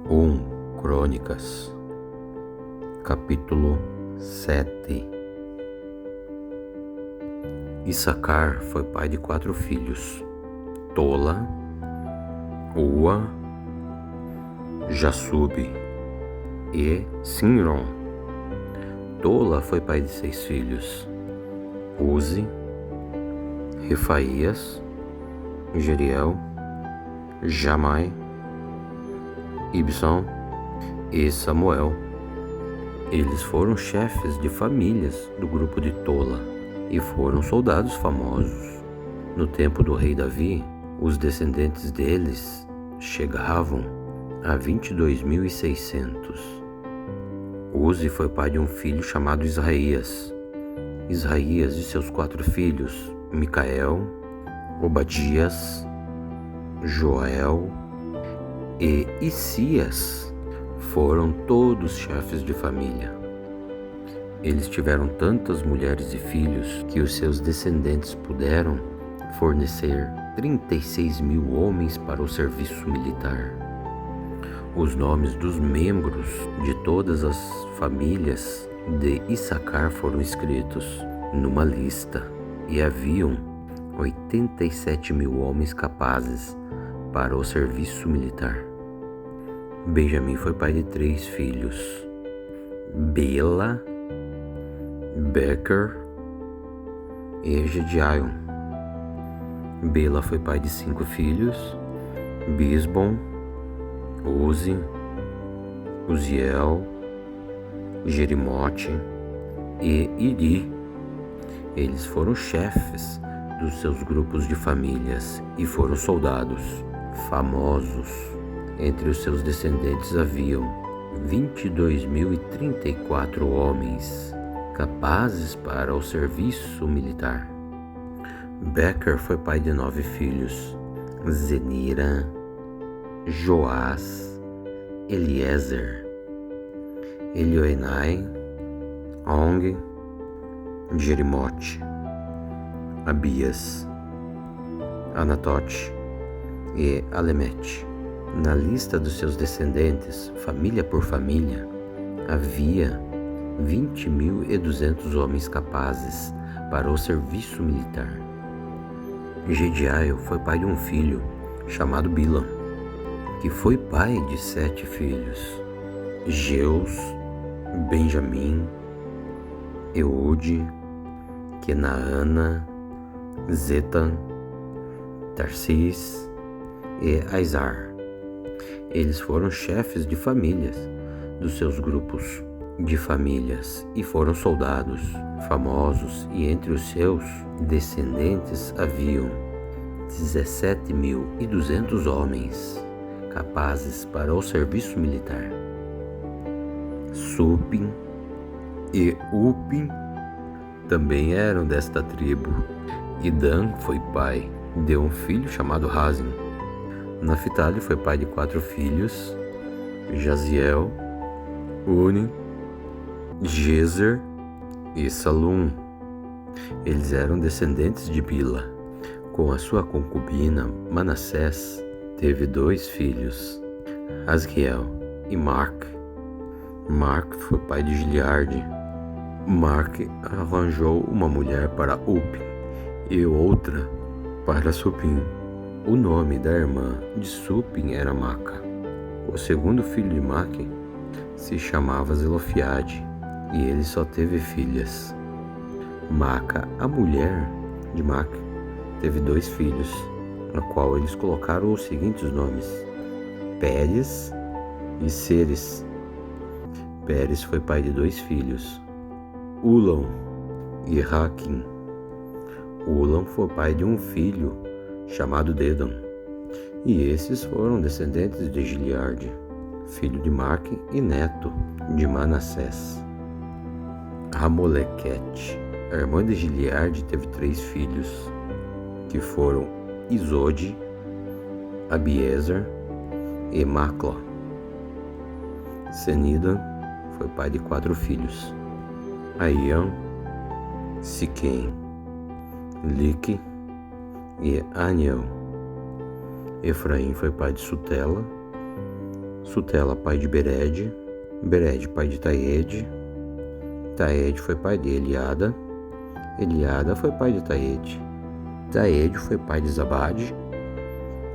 1 Crônicas, capítulo 7. Issacar foi pai de 4 filhos: Tola, Ua, Jassube e Simron. Tola foi pai de 6 filhos: Uzi, Refaías, Jeriel, Jamai, Ibson e Samuel. Eles foram chefes de famílias do grupo de Tola e foram soldados famosos. No tempo do rei Davi, os descendentes deles chegavam a 22.600. Uzi foi pai de um filho chamado Israías. Israías e seus 4 filhos, Micael, Obadias, Joel e Issias, foram todos chefes de família. Eles tiveram tantas mulheres e filhos que os seus descendentes puderam fornecer 36.000 homens para o serviço militar. Os nomes dos membros de todas as famílias de Issacar foram escritos numa lista, e haviam 87.000 homens capazes para o serviço militar. Benjamim foi pai de 3 filhos: Bela, Becher e Gediaion. Bela foi pai de 5 filhos: Bisbon, Uzi, Uziel, Jerimote e Iri. Eles foram chefes dos seus grupos de famílias e foram soldados famosos. Entre os seus descendentes haviam 22.034 homens capazes para o serviço militar. Becher foi pai de 9 filhos: Zenira, Joás, Eliezer, Elioenai, Ong, Jerimote, Abias, Anatote e Alemete. Na lista dos seus descendentes, família por família, havia 20.200 homens capazes para o serviço militar. Gediael foi pai de um filho chamado Bilam, que foi pai de 7 filhos: Jeus, Benjamim, Eude, Kenaana, Zetan, Tarsis e Aizar. Eles foram chefes de famílias dos seus grupos de famílias e foram soldados famosos, e entre os seus descendentes haviam 17.200 homens capazes para o serviço militar. Supim e Upim também eram desta tribo, e Dan foi pai de um filho chamado Razim. Naphtali foi pai de 4 filhos: Jaziel, Uni, Jezer e Salum. Eles eram descendentes de Bila. Com a sua concubina Manassés, teve 2 filhos, Asriel e Marc. Marc foi pai de Gileade. Marc arranjou uma mulher para Upim e outra para Supim. O nome da irmã de Supim era Maca. O segundo filho de Maque se chamava Zelofiade, e ele só teve filhas. Maca, a mulher de Maque, teve 2 filhos, na qual eles colocaram os seguintes nomes: Pérez e Ceres. Pérez foi pai de 2 filhos, Ulam e Raquim. Ulam foi pai de um filho chamado Dedon, e esses foram descendentes de Gileade, filho de Maque e neto de Manassés. Ramolequete, a irmã de Gileade, teve 3 filhos, que foram Isode, Abiezer e Macló. Senida foi pai de 4 filhos: Aian, Siquém, Lique e Aniel. Efraim foi pai de Sutela, Sutela, pai de Bered. Bered, pai de Taed. Taed foi pai de Eliada. Eliada foi pai de Taed. Taed foi pai de Zabade.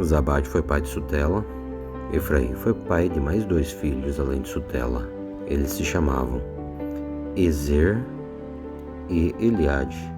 Zabade foi pai de Sutela. Efraim foi pai de mais 2 filhos além de Sutela. Eles se chamavam Ezer e Eliade.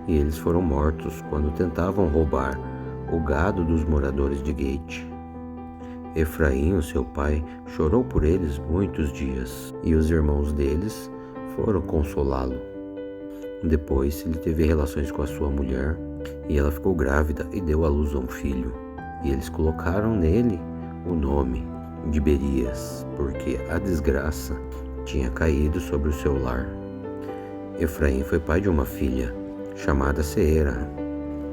E eles foram mortos quando tentavam roubar o gado dos moradores de Gate. Efraim, o seu pai, chorou por eles muitos dias, e os irmãos deles foram consolá-lo. Depois ele teve relações com a sua mulher, e ela ficou grávida e deu à luz a um filho. E eles colocaram nele o nome de Berias, porque a desgraça tinha caído sobre o seu lar. Efraim foi pai de uma filha, chamada Seera.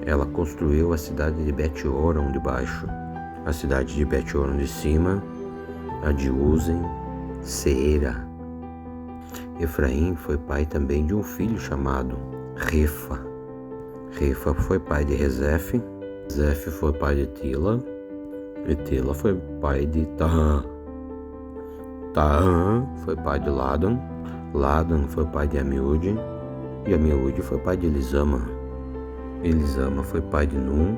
Ela construiu a cidade de Bet-Horon de baixo, a cidade de Bet-Horon de cima, a de Uzen, Seera. Efraim foi pai também de um filho chamado Refa. Refa foi pai de Rezef. Rezef foi pai de Tila. E Tila foi pai de Tahan. Tahan foi pai de Ladan. Ladan foi pai de Amiúde. E Amiúde foi pai de Elisama. Elisama foi pai de Num.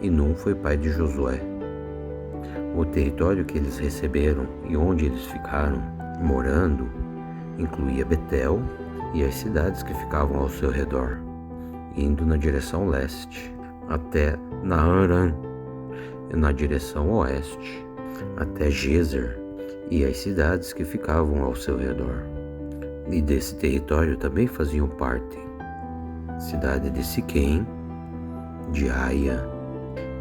E Num foi pai de Josué. O território que eles receberam e onde eles ficaram morando incluía Betel e as cidades que ficavam ao seu redor, indo na direção leste, até Naaran, na direção oeste, até Gezer e as cidades que ficavam ao seu redor. E desse território também faziam parte cidade de Siquém, de Aia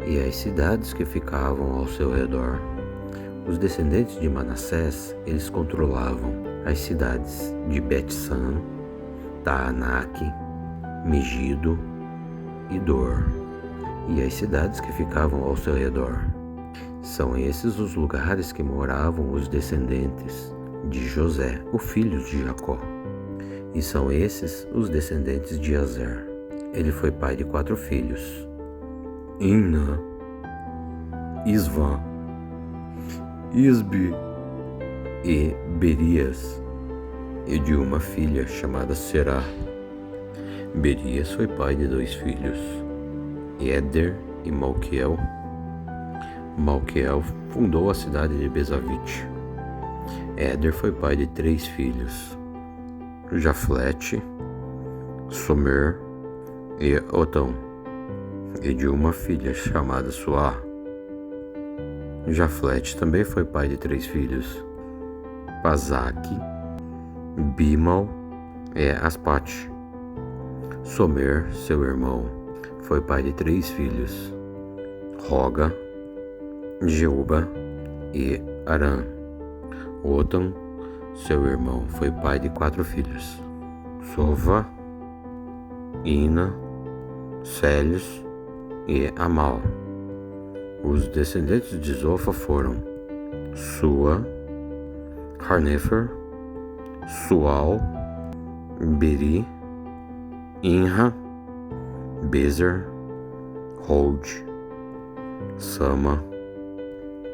e as cidades que ficavam ao seu redor. Os descendentes de Manassés, eles controlavam as cidades de Bet-San, Taanac, Megido e Dor, e as cidades que ficavam ao seu redor. São esses os lugares que moravam os descendentes de José, o filho de Jacó. E são esses os descendentes de Azer. Ele foi pai de 4 filhos: Imna, Isvã, Isbi e Berias, e de uma filha chamada Será. Berias foi pai de 2 filhos, Éder e Malquiel. Malquiel fundou a cidade de Bezavite. Éder foi pai de 3 filhos, Jaflete, Somer e Otão, e de uma filha chamada Suá. Jaflete também foi pai de 3 filhos, Pazaque, Bimal e Aspate. Somer, seu irmão, foi pai de 3 filhos, Roga, Jeuba e Arã. Otam, seu irmão, foi pai de 4 filhos, Sova, Ina, Célios e Amal. Os descendentes de Zofa foram Sua, Harnefer, Sual, Beri, Inra, Bezer, Hold, Sama,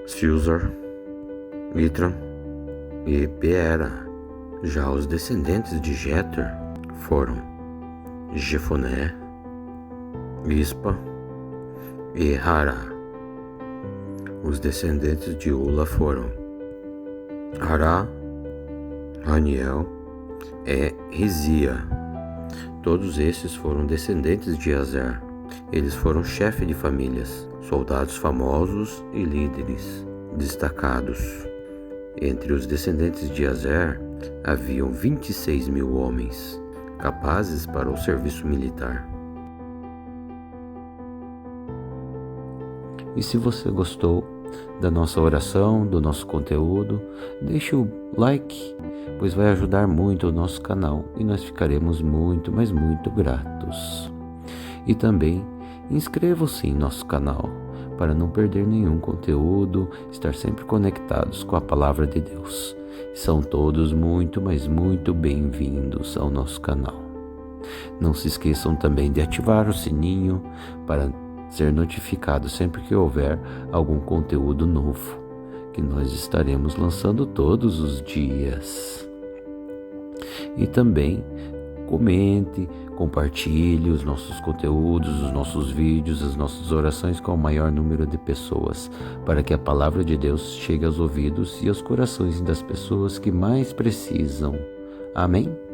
Silzar, Itran e Beera. Já os descendentes de Jeter foram Jefoné, Ispa e Hará. Os descendentes de Ula foram Hará, Raniel e Rizia. Todos esses foram descendentes de Azer. Eles foram chefes de famílias, soldados famosos e líderes destacados. Entre os descendentes de Azer haviam 26.000 homens, capazes para o serviço militar. E se você gostou da nossa oração, do nosso conteúdo, deixe o like, pois vai ajudar muito o nosso canal e nós ficaremos muito, mas muito gratos. E também inscreva-se em nosso canal para não perder nenhum conteúdo, estar sempre conectados com a Palavra de Deus. São todos muito, mas muito bem-vindos ao nosso canal. Não se esqueçam também de ativar o sininho para ser notificado sempre que houver algum conteúdo novo. que nós estaremos lançando todos os dias. E também comente, compartilhe os nossos conteúdos, os nossos vídeos, as nossas orações com o maior número de pessoas, para que a palavra de Deus chegue aos ouvidos e aos corações das pessoas que mais precisam. Amém?